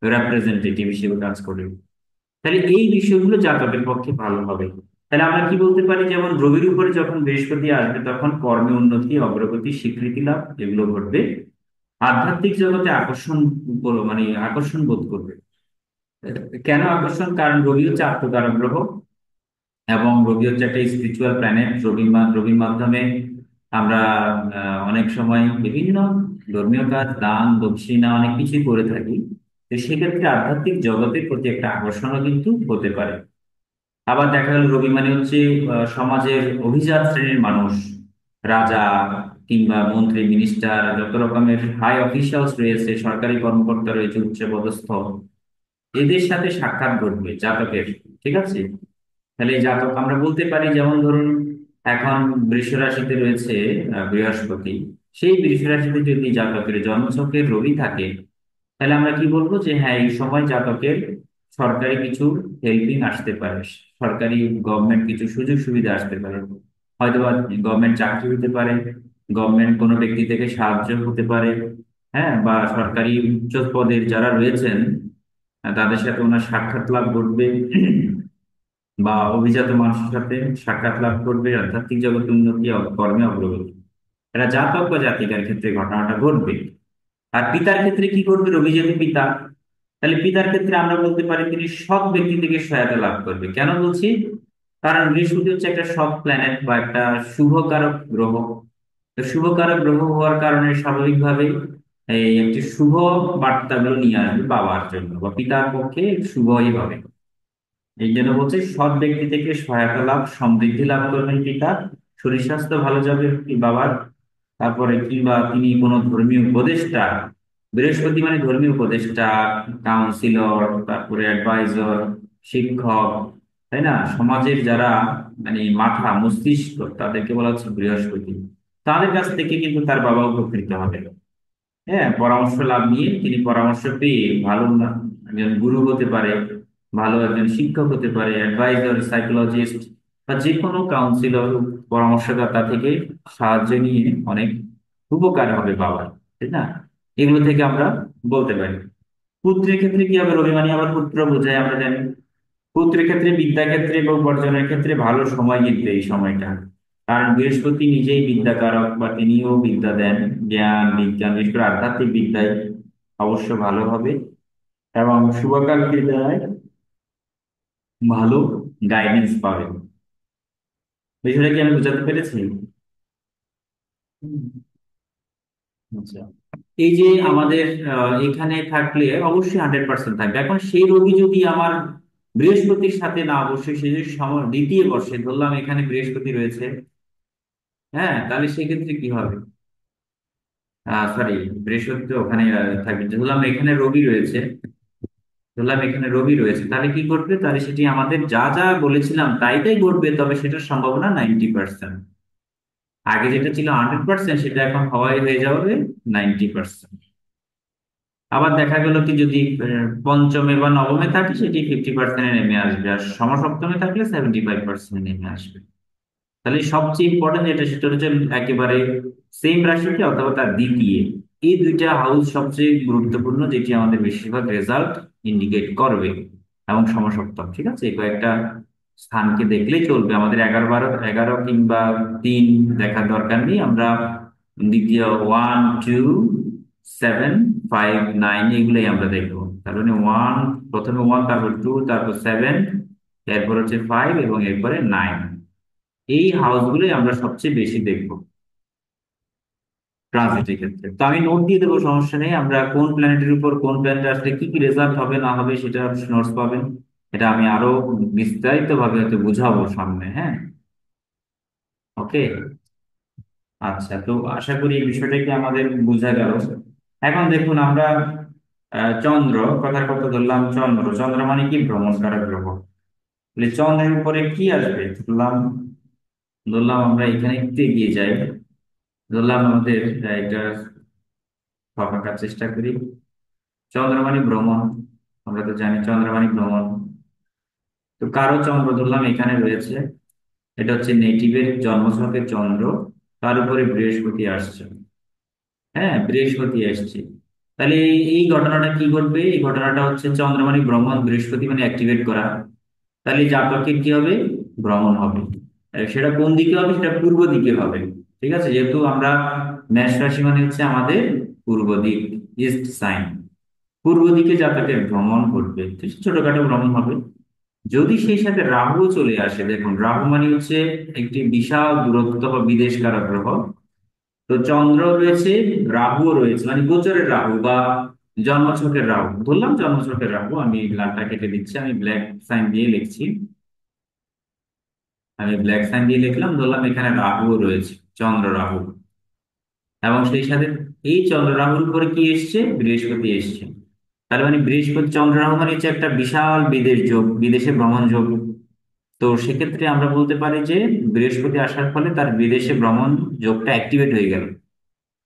রেপ্রেজেন্টেটিভ হিসেবে কাজ করে। তাহলে এই বিষয়গুলো জাতকের পক্ষে ভালো হবে। তাহলে আমরা কি বলতে পারি, যেমন রবির উপরে যখন বৃহস্পতি আসবে তখন কর্মে উন্নতি, অগ্রগতি, স্বীকৃতি লাভ এগুলো ঘটবে। আধ্যাত্মিক জগতে মানে আকর্ষণ বোধ করবে। কেন আকর্ষণ? কারণ রবি হচ্ছে আত্মকারক গ্রহ, এবং রবি হচ্ছে একটা স্পিরিচুয়াল প্ল্যানেট। রবির মাধ্যমে আমরা অনেক সময় বিভিন্ন ধর্মীয় কাজ, দান, দক্ষিণা অনেক কিছুই করে থাকি। তো সেক্ষেত্রে আধ্যাত্মিক জগতের প্রতি একটা আকর্ষণও কিন্তু হতে পারে। আবার দেখা গেল রবি মানে হচ্ছে সমাজের অভিজাত শ্রেণীর মানুষ, রাজা কিংবা মন্ত্রী মিনিস্টার, যত রকমের হাই অফিসিয়ালস রয়েছে, সরকারি কর্মকর্তা রয়েছে উচ্চ পদস্থ, এদের সাথে সাক্ষাৎ ঘটবে জাতকের। ঠিক আছে, তাহলে এই জাতক আমরা বলতে পারি, যেমন ধরুন এখন বৃষ রাশিতে রয়েছে বৃহস্পতি। সেই বৃষ রাশিতে যদি জাতকের জন্মছকের রবি থাকে, তাহলে আমরা কি বলবো যে হ্যাঁ, এই সময় জাতকের সরকারি কিছু হেল্পিং আসতে পারে, সরকারি গভর্নমেন্ট কিছু সুযোগ সুবিধা আসতে পারে, হয়তোবা গভর্নমেন্ট চাকরি হতে পারে, গভর্নমেন্ট কোনো ব্যক্তি থেকে সাহায্য হতে পারে, হ্যাঁ, বা সরকারি উচ্চ পদের যারা রয়েছেন তাদের সাথে ওনার সাক্ষাৎ লাভ ঘটবে, বা অভিজাত মানুষের সাথে সাক্ষাৎ লাভ করবে, আধ্যাত্মিক জগতে উন্নতি কর্মে অগ্রগতি। এটা জাতক বা জাতিকার ক্ষেত্রে ঘটনাটা ঘটবে। আর পিতার ক্ষেত্রে কি করবে, রবি যেহেতু পিতা, তাহলে পিতার ক্ষেত্রে আমরা বলতে পারি তিনি সৎ ব্যক্তি থেকে সহায়তা লাভ করবে। কেন বলছি, কারণ বৃহস্পতি হচ্ছে একটা সৎ প্ল্যানেট বা একটা শুভকারক গ্রহ। তো শুভকারক গ্রহ হওয়ার কারণে স্বাভাবিকভাবে এই একটি শুভ বার্তাগুলো নিয়ে আসবে বাবার জন্য, বা পিতার পক্ষে শুভই হবে। এই জন্য বলছে সৎ ব্যক্তি থেকে সহায়তা লাভ, সমৃদ্ধি লাভ করবেন পিতা, শরীর স্বাস্থ্য ভালো যাবে বাবার। তারপরে কিংবা তিনি কোনো ধর্মীয় উপদেষ্টা, বৃহস্পতি মানে ধর্মীয় উপদেষ্টা, কাউন্সিলর, তারপরে অ্যাডভাইজর, শিক্ষক, তাই না, সমাজের যারা মানে মাথা মস্তিষ্ক, তাদেরকে বলা হচ্ছে বৃহস্পতি। তাদের কাছ থেকে কিন্তু তার বাবা উপকৃত হবে। হ্যাঁ, পরামর্শ লাভ নিয়ে তিনি পরামর্শ পেয়ে ভালো একজন গুরু হতে পারে, ভালো একজন শিক্ষক হতে পারে, অ্যাডভাইজার, সাইকোলজিস্ট, বা যে কোনো কাউন্সিলর, পরামর্শদাতা থেকে সাহায্য নিয়ে অনেক উপকার হবে বাবার, তাই না? এগুলো থেকে আমরা বলতে পারি। পুত্রের ক্ষেত্রে কি হবে, রবি মানে আবার পুত্র বোঝায় আমরা জানি। পুত্রের ক্ষেত্রে, বিদ্যা ক্ষেত্রে এবং বর্জনের ক্ষেত্রে ভালো সময় কিন্তু এই সময়টা। কারণ বৃহস্পতি নিজেই বিদ্যাকারক, বা তিনিও বিদ্যা দেন, জ্ঞান বিজ্ঞান, বিশেষ করে আধ্যাত্মিক বিদ্যায় অবশ্য ভালো হবে। এবং শুভকাল বিদ্যায় ভালো গাইডেন্স পাবেন। বিষয়টা কি আমি বোঝাতে পেরেছি? হুম, আচ্ছা। এই যে আমাদের এখানে থাকলে অবশ্যই 100% থাকবে। এখন সেই রোগী যদি আমার বৃহস্পতির সাথে না, অবশ্যই সে যদি দ্বিতীয় বর্ষে ধরলাম এখানে বৃহস্পতি রয়েছে, হ্যাঁ, তাহলে সেক্ষেত্রে কি হবে, সরি, বৃহস্পতি তো ওখানে থাকবে, ধরলাম এখানে রবি রয়েছে, ধরলাম এখানে রবি রয়েছে, তাহলে কি ঘটবে, তাহলে সেটি আমাদের যা যা বলেছিলাম তাই তাই ঘটবে, তবে সেটার সম্ভাবনা 90%। আগে যেটা ছিল 100%, সেটা এখন হওয়াই হয়ে যাবে 90%। আবার দেখা গেল কি, যদি পঞ্চমে বা নবমে থাকে সেটি 50% নেমে আসবে, আর সমসপ্তমে থাকলে 75% নেমে আসবে। তাহলে সবচেয়ে ইম্পর্টেন্ট যেটা, সেটা হচ্ছে একেবারে সেম রাশিতে অথবা তার দ্বিতীয়, এই দুইটা হাউস সবচেয়ে গুরুত্বপূর্ণ, যেটি আমাদের বেশিরভাগ রেজাল্ট ইন্ডিকেট করবে। এবং সমসপ্তম, ঠিক আছে, এই কয়েকটা স্থানকে দেখলেই চলবে, আমাদের 11 12 11 কিংবা 3 দেখার দরকার নেই। আমরা দ্বিতীয় 1 2 7 5 9 এগুলোই আমরা দেখবো। তার মানে প্রথমে 1, তারপর 2, তারপর 7, এরপর হচ্ছে 5 এবং এরপরে 9। এই হাউসগুলোই আমরা সবচেয়ে বেশি দেখবো ট্রানজিটের ক্ষেত্রে। তো আমি নোট দিয়ে দেবো, সমস্যা নেই। আমরা কোন প্ল্যানেটের উপর কোন প্ল্যানেটে আসলে কি কি রেজাল্ট হবে না হবে সেটা নোটস পাবেন। এটা আমি আরো বিস্তারিত ভাবে হয়তো বুঝাবো সামনে, হ্যাঁ। ওকে, আচ্ছা, তো আশা করি এই বিষয়টা কি আমাদের বোঝা গেল। এখন দেখুন আমরা চন্দ্র, কথার কথা ধরলাম, চন্দ্র, চন্দ্র মানে কি, ভ্রমণকারক গ্রহ। তাহলে চন্দ্রের উপরে কি আসবে, ধরলাম, আমরা এখানে একটু এগিয়ে যাই, ধরলাম আমাদের এটা আঁকার চেষ্টা করি। চন্দ্রমাণি ভ্রমণ, আমরা তো জানি চন্দ্রমাণি ভ্রমণ। তো কারো চন্দ্র ধরলাম এখানে রয়েছে, এটা হচ্ছে নেটিভের জন্মছকে চন্দ্র, তার উপরে বৃহস্পতি আসছে, হ্যাঁ, বৃহস্পতি আসছে। তাহলে এই ঘটনাটা কি ঘটবে, এই ঘটনাটা হচ্ছে চন্দ্রমাণি ভ্রমণ, বৃহস্পতি মানে অ্যাক্টিভেট করা। তাহলে জাতকের কি হবে, ভ্রমণ হবে। সেটা কোন দিকে হবে, সেটা পূর্ব দিকে হবে। ঠিক আছে, যেহেতু আমরা মেষ রাশি মানে হচ্ছে আমাদের পূর্ব দিক, ইস্ট সাইন, পূর্ব দিকে জাতকের ভ্রমণ ঘটবে, তো ছোটখাটো ভ্রমণ হবে। যদি সেই সাথে রাহুও চলে আসে, দেখুন রাহু মানে হচ্ছে একটি বিশাল দূরত্ব বা বিদেশ কারক গ্রহ। তো চন্দ্র রয়েছে, রাহুও রয়েছে, মানে গোচরের রাহু বা জন্মছকের রাহু ধরলাম, জন্মছকের রাহু, আমি লালটা কেটে দিচ্ছি, আমি ব্ল্যাক সাইন দিয়ে লিখছি। আমি ব্ল্যাক সাইন দিয়ে লিখলাম, ধরলাম এখানে রাহুও রয়েছে, চন্দ্র রাহু। এবং সেই সাথে এই চন্দ্র রাহুর উপরে কি এসছে, বৃহস্পতি এসছে। তার মানে বৃহস্পতি চন্দ্র রাহু মানে হচ্ছে একটা বিশাল বিদেশ যোগ, বিদেশে ভ্রমণ যোগ। তো সেক্ষেত্রে আমরা বলতে পারি যে বৃহস্পতি আসার ফলে তার বিদেশে ভ্রমণ যোগটা অ্যাক্টিভেট হয়ে গেল।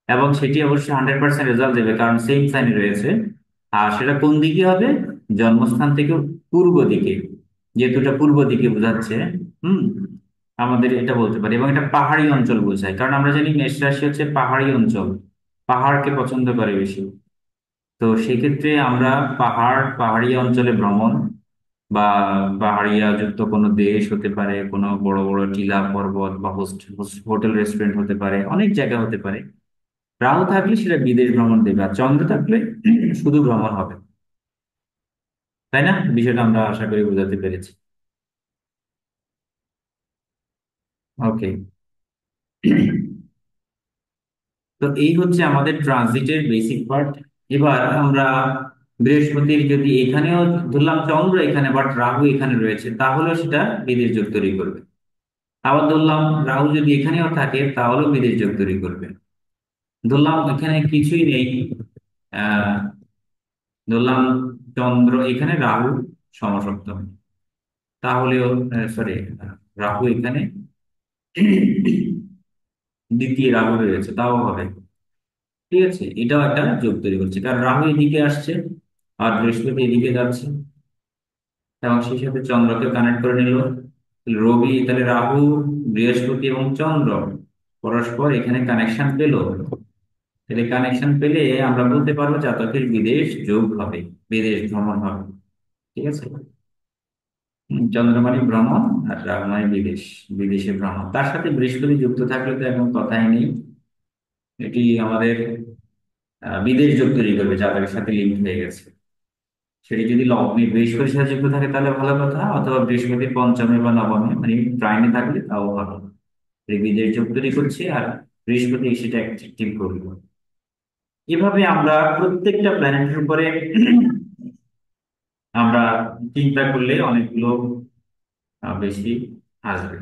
এবং সেটি অবশ্যই 100% রেজাল্ট দেবে, কারণ সেম সাইনে রয়েছে। আর সেটা কোন দিকে হবে, জন্মস্থান থেকে পূর্ব দিকে, যেহেতু এটা পূর্ব দিকে বোঝাচ্ছে। হুম, আমাদের এটা বলতে পারি। এবং এটা পাহাড়ি অঞ্চল বোঝায়, কারণ আমরা জানি মেষ রাশি হচ্ছে পাহাড়ি অঞ্চল, পাহাড়কে পছন্দ করে বেশি। তো সেক্ষেত্রে আমরা পাহাড়ি অঞ্চলে ভ্রমণ বা পাহাড়িয়া যুক্ত কোনো দেশ হতে পারে, কোনো বড় বড় টিলা পর্বত বা হোটেল রেস্টুরেন্ট হতে পারে, অনেক জায়গা হতে পারে। রাহু থাকলে সেটা বিদেশ ভ্রমণ দেবে, আর চন্দ্র থাকলে শুধু ভ্রমণ হবে। তাই না? বিষয়টা আমরা আশা করি বোঝাতে পেরেছি। ওকে। তো এই হচ্ছে আমাদের ট্রানজিটের বেসিক পার্ট। এবার আমরা বৃহস্পতির যদি এখানেও ধরলাম চন্দ্র এখানে বাট রাহু এখানে রয়েছে, তাহলে সেটা বিদেশ যোগ তৈরি করবে। আবার ধরলাম রাহু যদি এখানেও থাকে তাহলেও বিদেশ যোগ তৈরি করবে। ধরলাম এখানে কিছুই নেই, আহ ধরলাম চন্দ্র এখানে, রাহু সমসপ্তম, তাহলেও সরি, রাহু এখানে দ্বিতীয় রাহু রয়েছে, তাও হবে। ঠিক আছে, এটাও একটা যোগ তৈরি করছে, কারণ রাহু এদিকে আসছে আর বৃহস্পতি এদিকে যাচ্ছে, এবং সেই সাথে চন্দ্রকে কানেক্ট করে নিল। রবি তাহলে রাহু, বৃহস্পতি এবং চন্দ্র পরস্পর এখানে কানেকশন পেল। তাহলে কানেকশন পেলে আমরা বলতে পারবো জাতকের বিদেশ যোগ হবে, বিদেশ ভ্রমণ হবে। ঠিক আছে। চন্দ্র মানে ভ্রমণ, আর রাহু মানে বিদেশ, বিদেশে ভ্রমণ। তার সাথে বৃহস্পতি যুক্ত থাকলে তো এখন কথাই নেই, এটি আমাদের বিদেশ যোগ তৈরি করবে, জাতকের সাথে লিঙ্ক হয়ে গেছে। সেটি যদি লগ্নে বৃহস্পতির সাথে যুক্ত থাকে তাহলে ভালো কথা, অথবা বৃহস্পতি পঞ্চমে বা নবমে মানে ট্রাইনে থাকলে তাও ভালো। এই বিদেশ যোগ তৈরি করছে, আর বৃহস্পতি সেটা অ্যাক্টিভ করবে। এভাবে আমরা প্রত্যেকটা প্ল্যানেটের উপরে আমরা চিন্তা করলে অনেকগুলো বেশি আসবে।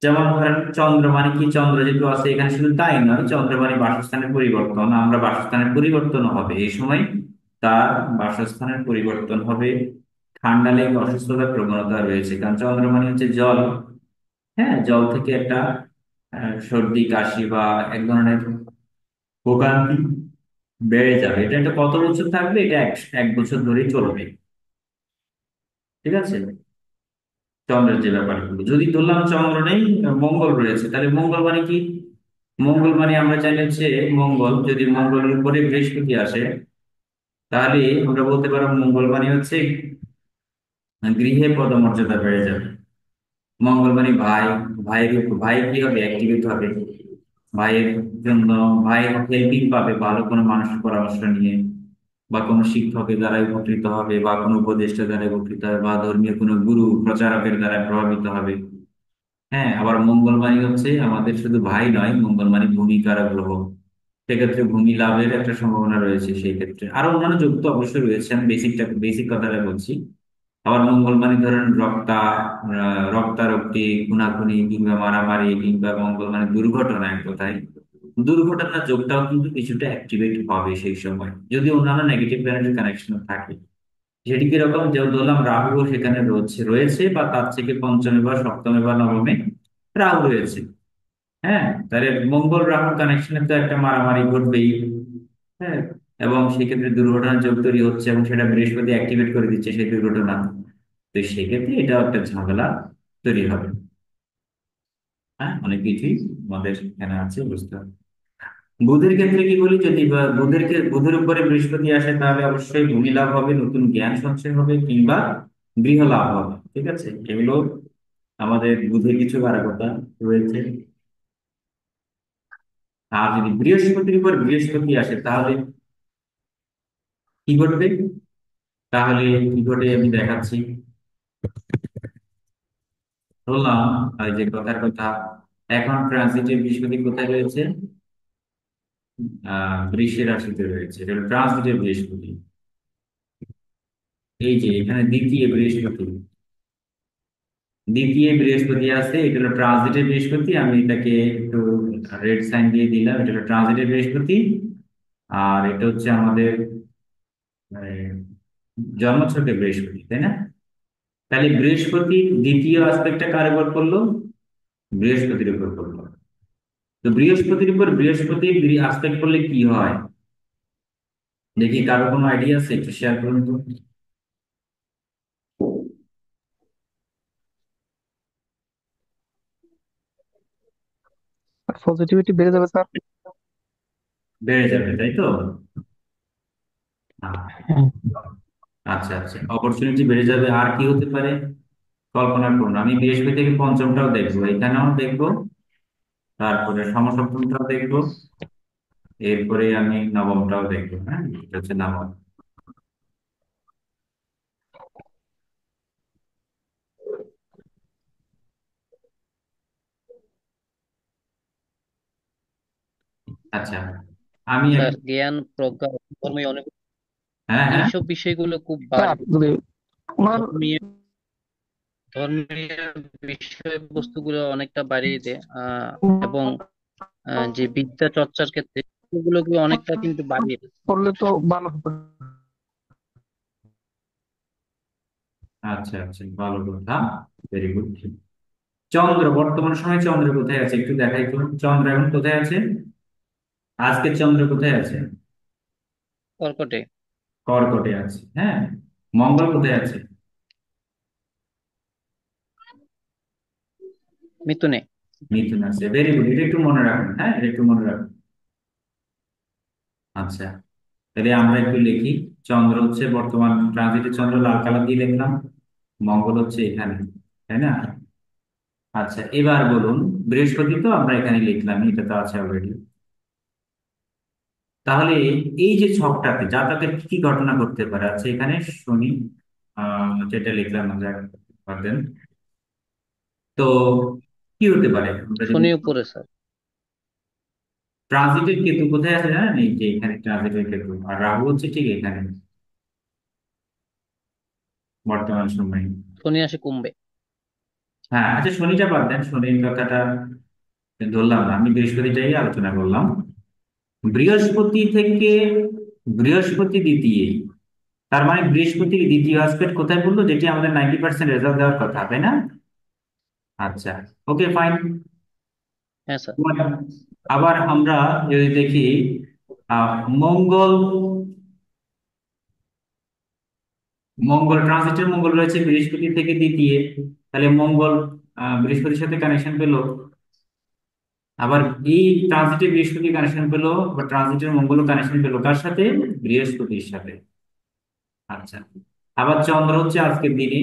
যেমন ধরেন চন্দ্র মানে কি, চন্দ্র যেহেতু আছে এখানে, শুধু তাই নয়, চন্দ্র মানে বাসস্থানের পরিবর্তন, আমরা বাসস্থানের পরিবর্তন হবে এই সময়, তার বাসস্থানের পরিবর্তন হবে। ঠান্ডা লেগে অসুস্থতার প্রবণতা রয়েছে, কারণ চন্দ্র মানে হচ্ছে জল। হ্যাঁ, জল থেকে একটা সর্দি কাশি বা এক ধরনের ভোগান্তি বেড়ে যাবে। এটা কত বছর থাকবে, এটা এক বছর ধরেই চলবে। ঠিক আছে, চন্দ্রের যে ব্যাপারগুলো যদি ধরলাম চন্দ্র নেই, মঙ্গল রয়েছে, তাহলে মঙ্গল মানে কি, মঙ্গল মানে আমরা জানি হচ্ছে মঙ্গল, যদি মঙ্গলের উপরে বৃহস্পতি আসে তাহলে আমরা বলতে পারবো মঙ্গল মানে হচ্ছে গৃহে পদমর্যাদা বেড়ে যাবে। মঙ্গল মানে ভাই, ভাই কি হবে, অ্যাক্টিভেট হবে। ভাইয়ের জন্য ভাই হেল্পিং পাবে ভালো কোনো মানুষের পরামর্শ নিয়ে, বা কোনো শিক্ষকের দ্বারা উপকৃত হবে, বা কোনো উপদেষ্টা দ্বারা উপকৃত হবে, বা ধর্মীয় কোনো গুরু প্রচারকের দ্বারা প্রভাবিত হবে। হ্যাঁ, আবার মঙ্গল মানে হচ্ছে আমাদের শুধু ভাই নয়, মঙ্গল মানে ভূমিকার গ্রহ। সেক্ষেত্রে ভূমি লাভের একটা সম্ভাবনা রয়েছে। সেই ক্ষেত্রে আরো অন্যান্য যোগ তো অবশ্যই রয়েছে, আমি বেসিক কথাটা বলছি। আবার মঙ্গল মানে ধরেন রক্তারক্তি, খুনাখুনি কিংবা মারামারি, কিংবা মঙ্গল মানে দুর্ঘটনা, এক কথায় দুর্ঘটনার যোগটাও কিন্তু কিছুটা অ্যাক্টিভেট হবে সেই সময়, যদি অন্যান্য নেগেটিভ প্ল্যানেটের কানেকশন থাকে। সেটি কিরকম, যে ধরলাম রাহুও সেখানে রয়েছে রয়েছে বা তার থেকে পঞ্চমে বা সপ্তমে বা নবমে রাহু রয়েছে। হ্যাঁ, তাহলে মঙ্গল রাহু কানেকশনে তো একটা মারামারি ঘটবেই। হ্যাঁ, এবং সেক্ষেত্রে দুর্ঘটনার যোগ তৈরি হচ্ছে, এবং সেটা বৃহস্পতি অ্যাক্টিভেট করে দিচ্ছে সেই দুর্ঘটনা। তো সেক্ষেত্রে এটাও একটা ঝামেলা তৈরি হবে। হ্যাঁ, অনেক কিছুই আমাদের এখানে আছে, বুঝতে হবে। বুধের ক্ষেত্রে কি বলি, যদি বা বুধের উপরে বৃহস্পতি আসে তাহলে অবশ্যই ভূমি লাভ হবে, নতুন জ্ঞান সঞ্চয় হবে, কিংবা গৃহ লাভ হবে। ঠিক আছে, এগুলো আমাদের বুধের কিছু কারকতা রয়েছে। আর যদি বৃহস্পতির উপর বৃহস্পতি আসে তাহলে কি ঘটবে, তাহলে কি ঘটে আমি দেখাচ্ছি। বললাম ওই যে কথার কথা, এখন ট্রানজিটের বৃহস্পতি কোথায় রয়েছে, বৃষের রাশিতে রয়েছে, এটা হলো ট্রানজিটের বৃহস্পতি। এই যে এখানে দ্বিতীয় বৃহস্পতি, দ্বিতীয় বৃহস্পতি আছে, এটা হলো ট্রানজিটের বৃহস্পতি। আমি এটাকে একটু রেড সাইন দিয়ে দিলাম, এটা হলো ট্রানজিটের বৃহস্পতি। আর এটা হচ্ছে আমাদের আহ, জন্মছকে বৃহস্পতি, তাই না? তাহলে বৃহস্পতি দ্বিতীয় আসপেক্টটা কার উপর করলো? বৃহস্পতির উপর করলো। তো বৃহস্পতির উপর বৃহস্পতির আসপেক্ট করলে কি হয় দেখি, কারো কোনো আইডিয়া আছে? একটু শেয়ার করুন তো। পজিটিভিটি বেড়ে যাবে স্যার। বেড়ে যাবে, তাই তো? হ্যাঁ। আচ্ছা আচ্ছা, অপরচুনিটি বেড়ে যাবে। আর কি হতে পারে কল্পনা করুন। আমি বৃহস্পতি থেকে পঞ্চমটাও দেখবো, এখানেও দেখবো, তারপরে সমসপ্তমটাও দেখবো, এরপরে আমি নবমটাও দেখবো। হ্যাঁ, এটা হচ্ছে নবম। আচ্ছা, আমি স্যার জ্ঞান প্রজ্ঞা ধর্মীয় অনেক হ্যাঁ হ্যাঁ, এইসব বিষয়গুলো খুব স্যার বাড়বে। যদি ওনার ধর্মীয় ধর্মীয় বিষয়বস্তুগুলো অনেকটা বাড়িয়ে দেয়, এবং যে বিদ্যা চর্চার ক্ষেত্রে এগুলোকে অনেকটা কিন্তু বাড়িয়ে দেয়। করলে তো ভালো হতো। আচ্ছা আচ্ছা, ভালো কথা, ভেরি গুড। চন্দ্র বর্তমান সময়ে চন্দ্র কোথায় আছে একটু দেখাই তো। চন্দ্র এখন কোথায় আছে? আজকে চন্দ্র কোথায় আছে? কর্কটে। কর্কটে আছে, হ্যাঁ। মঙ্গল কোথায় আছে? মিথুনে। মিথুন আছে, ভেরি গুড। এটা একটু মনে রাখুন, হ্যাঁ, এটা একটু মনে রাখুন। আচ্ছা, তাহলে আমরা একটু লিখি। চন্দ্র হচ্ছে বর্তমান ট্রানজিটে, চন্দ্র লাল কালার দিয়ে লিখলাম। মঙ্গল হচ্ছে এখানে, তাই না? আচ্ছা, এবার বলুন, বৃহস্পতি তো আমরা এখানে লিখলাম, এটা তো আছে অলরেডি। তাহলে এই যে ছকটাতে জাতকের কি কি ঘটনা ঘটতে পারে? আচ্ছা, এখানে শনি, যেটা লিখলাম আমরা, পারবেন তো কি হতে পারে আমরা যদি। শনি উপরে স্যার। ট্রানজিটের কেতু কোথায় আছে জানেন? এই যে এখানে ট্রানজিটের কেতু, আর রাহু হচ্ছে ঠিক এখানে বর্তমান সময়ে। শনি আসে কুম্ভে। হ্যাঁ, আচ্ছা, শনিটা বাদ দেন, শনির কথাটা ধরলাম না, আমি বৃহস্পতিটাই আলোচনা করলাম। বৃহস্পতি থেকে বৃহস্পতি দ্বিতীয়, তার মানে বৃহস্পতির দ্বিতীয় আসপেক্ট কোথায় বললো, যেটি আমাদের 90% রেজাল্ট দেওয়ার কথা, তাই না? আচ্ছা, ওকে ফাইন। হ্যাঁ স্যার। আবার আমরা যদি দেখি, মঙ্গল, মঙ্গল ট্রানজিটের মঙ্গল রয়েছে বৃহস্পতি থেকে দ্বিতীয়, তাহলে মঙ্গল বৃহস্পতির সাথে কানেকশন পেলো। আবার এই ট্রানজিটে বৃহস্পতি কানেকশন পেলো, বা ট্রানজিটের মঙ্গল কানেকশন পেলো কার সাথে? বৃহস্পতির সাথে। আচ্ছা, আবার চন্দ্র হচ্ছে আজকের দিনে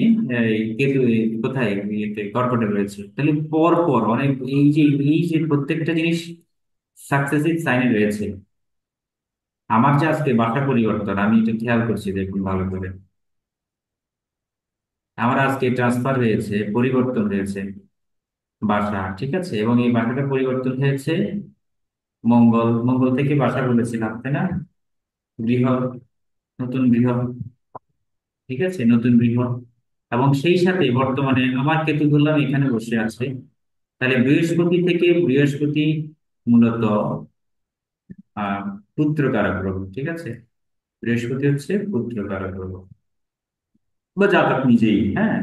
কেতু কোথায়, ইয়েতে কর্কটে রয়েছে। তাহলে পর পর অনেক এই যে প্রত্যেকটা জিনিস সাকসেসিভ সাইনে রয়েছে। আমার যে আজকে বাসা পরিবর্তন, আমি এটা খেয়াল করছি, দেখুন ভালো করে। আমার আজকে ট্রান্সফার হয়েছে, পরিবর্তন হয়েছে বাসা, ঠিক আছে? এবং এই বাসাটা পরিবর্তন হয়েছে মঙ্গল, মঙ্গল থেকে বাসা বলেছিলাম, তাই না? গৃহ, নতুন গৃহ, ঠিক আছে, নতুন গৃহ। এবং সেই সাথে বর্তমানে আমার কেতু ধরলাম এখানে বসে আছে। তাহলে বৃহস্পতি থেকে বৃহস্পতি মূলত আহ পুত্র কারক গ্রহ, ঠিক আছে? বৃহস্পতি হচ্ছে পুত্র কারক গ্রহ, বা জাতক নিজেই, হ্যাঁ।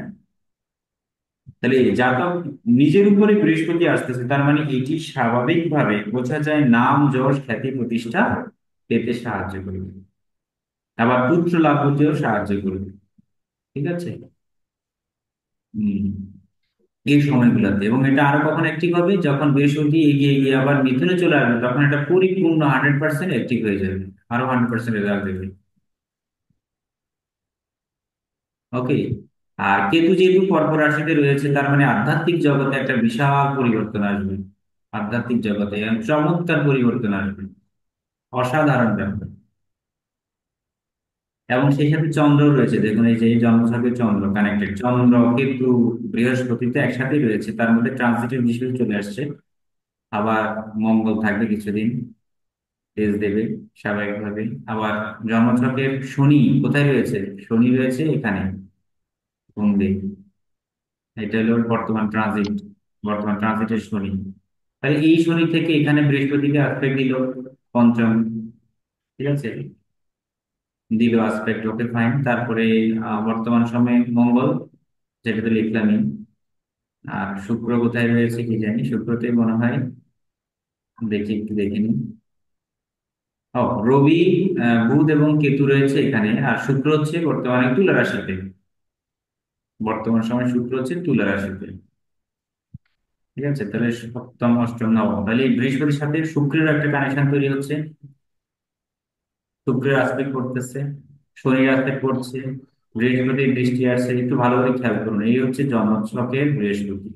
তাহলে জাতক নিজের উপরে বৃহস্পতি আসতেছে, তার মানে এটি স্বাভাবিকভাবে বোঝা যায় নাম যশ খ্যাতি প্রতিষ্ঠা পেতে সাহায্য করবে, আবার পুত্র লাভ হতেও সাহায্য করবে, ঠিক আছে? হম, এই সময়গুলোতে। এবং এটা আরো কখন অ্যাক্টিভ হবে? যখন বৃহস্পতি এগিয়ে গিয়ে আবার মিথুনে চলে আসবে, তখন এটা পরিপূর্ণ 100% অ্যাক্টিভ হয়ে যাবে, আরো 100% রেজাল্ট দেবে। ওকে। আর কেতু যেহেতু কর্কট রাশিতে রয়েছে, তার মানে আধ্যাত্মিক জগতে একটা বিশাল পরিবর্তন আসবে। আধ্যাত্মিক জগতে এক চমৎকার পরিবর্তন আসবে, অসাধারণ ব্যাপার। এবং সেই সাথে চন্দ্র রয়েছে, দেখুন এই যে এই জন্মছকে চন্দ্র কানেক্টেড, চন্দ্র কেতু বৃহস্পতি তো একসাথেই রয়েছে, তার মধ্যে ট্রানজিটের বিষয় চলে আসছে। আবার মঙ্গল থাকবে কিছুদিন, তেজ দেবে স্বাভাবিকভাবে। আবার জন্মছকের শনি কোথায় রয়েছে? শনি রয়েছে এখানে, কুম্ভে। এটা হলো বর্তমান ট্রানজিটের শনি। তাহলে এই শনি থেকে এখানে বৃহস্পতিকে আসপেক্ট দিল, পঞ্চম। ঠিক আছে, দিল আসপেক্ট, ওকে ফাইন। তারপরে বর্তমান সময়ে মঙ্গল, যেটা তো লিখলামই। আর শুক্র কোথায় রয়েছে কি জানি, শুক্রতে মনে হয়, দেখি একটু দেখে নিই। ও, রবি, বুধ এবং কেতু রয়েছে এখানে। আর শুক্র হচ্ছে বর্তমানে তুলা রাশিতে। বর্তমান সময় শুক্র হচ্ছে তুলা রাশিতে। ঠিক আছে, তাহলে সপ্তম অষ্টম নবম, তাহলে এই বৃহস্পতির সাথে শুক্রের একটা কানেকশন তৈরি হচ্ছে। শুক্রের আসপেক্ট করতেছে, শনির আসপেক্ট করছে, বৃহস্পতির দৃষ্টি আসছে। একটু ভালো করে খেয়াল করুন, এই হচ্ছে জন্মছকের বৃহস্পতি।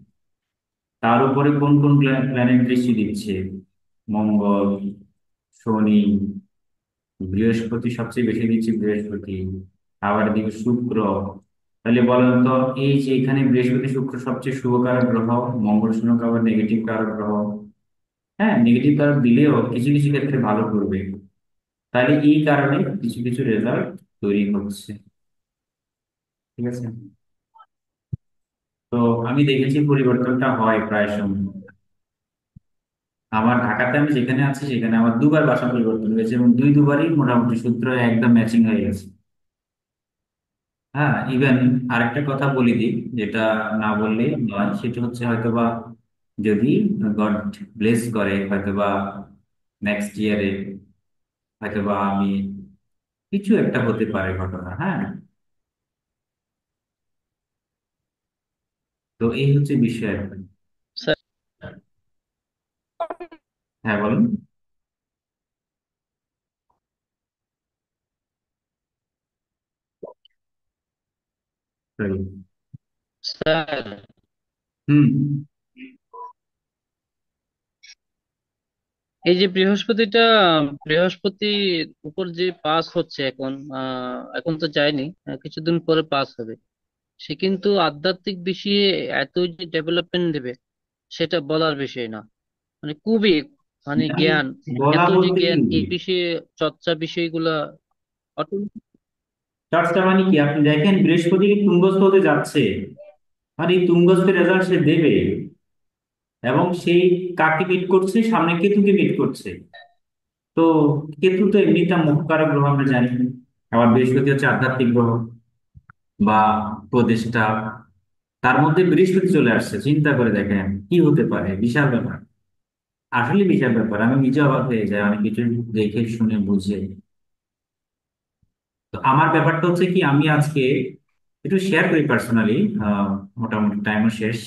তার উপরে কোন কোন প্ল্যানেট দৃষ্টি দিচ্ছে? মঙ্গল, শনি, বৃহস্পতি সবচেয়ে বেশি দিচ্ছে বৃহস্পতি, আবার এদিকে শুক্র। তাহলে বলেন তো, এই যে এখানে বৃহস্পতি শুক্র সবচেয়ে শুভ কারক গ্রহ, মঙ্গল শূন্য আবার নেগেটিভ কারক গ্রহ। হ্যাঁ, নেগেটিভ কারক দিলেও কিছু কিছু ক্ষেত্রে ভালো করবে। তাহলে এই কারণে কিছু কিছু রেজাল্ট তৈরি হচ্ছে। ঠিক আছে, তো আমি দেখেছি পরিবর্তনটা হয় প্রায় সময়। আমার ঢাকাতে আমি যেখানে আছি সেখানে আমার দুবার বাসা পরিবর্তন হয়েছে, এবং দুবারই মোটামুটি সূত্র একদম ম্যাচিং হয়ে গেছে। হ্যাঁ, ইভেন আরেকটা কথা বলি দিই, যেটা না বললে নয়, সেটা হচ্ছে হয়তোবা যদি গড ব্লেস করে, হয়তোবা নেক্সট ইয়ারে হয়তোবা আমি, কিছু একটা হতে পারে ঘটনা। হ্যাঁ, তো এই হচ্ছে বিষয় আর কি। স্যার, হ্যাঁ, বলুন। Sorry. স্যার, হুম। এই যে বৃহস্পতির উপর যে পাস হচ্ছে এখন, এখন তো যায়নি, কিছুদিন পরে পাস হবে। সে কিন্তু আধ্যাত্মিক বিষয়ে এত যে ডেভেলপমেন্ট দেবে, সেটা বলার বিষয় না। মানে খুবই, মানে আমি জ্ঞান, বলা এত যে বলতে কি, জ্ঞান এই বিষয়ে, চর্চা বিষয়গুলা অটোমেটিক। চর্চা মানে কি, আপনি দেখেন বৃহস্পতি তুঙ্গস্থ হতে যাচ্ছে, আর এই তুঙ্গস্থের রেজাল্ট সে দেবে। এবং সেই কাকে মিট করছে? সামনে কেতুকে মিট করছে। তো কেতু তো এমনিটা মোক্ষকারক গ্রহ, আমরা জানি। আবার বৃহস্পতি হচ্ছে আধ্যাত্মিক গ্রহ বা উপদেষ্টা। তার মধ্যে বৃহস্পতি চলে আসছে, চিন্তা করে দেখেন কি হতে পারে, বিশাল ব্যাপার। আসলে বিশাল ব্যাপার, আমি নিজে অবাক হয়ে যাই অনেক কিছু দেখে শুনে বুঝে। তো আমার ব্যাপারটা হচ্ছে কি, আমি আজকে একটু শেয়ার করি পার্সোনালি। মোটামুটি টাইমও শেষ।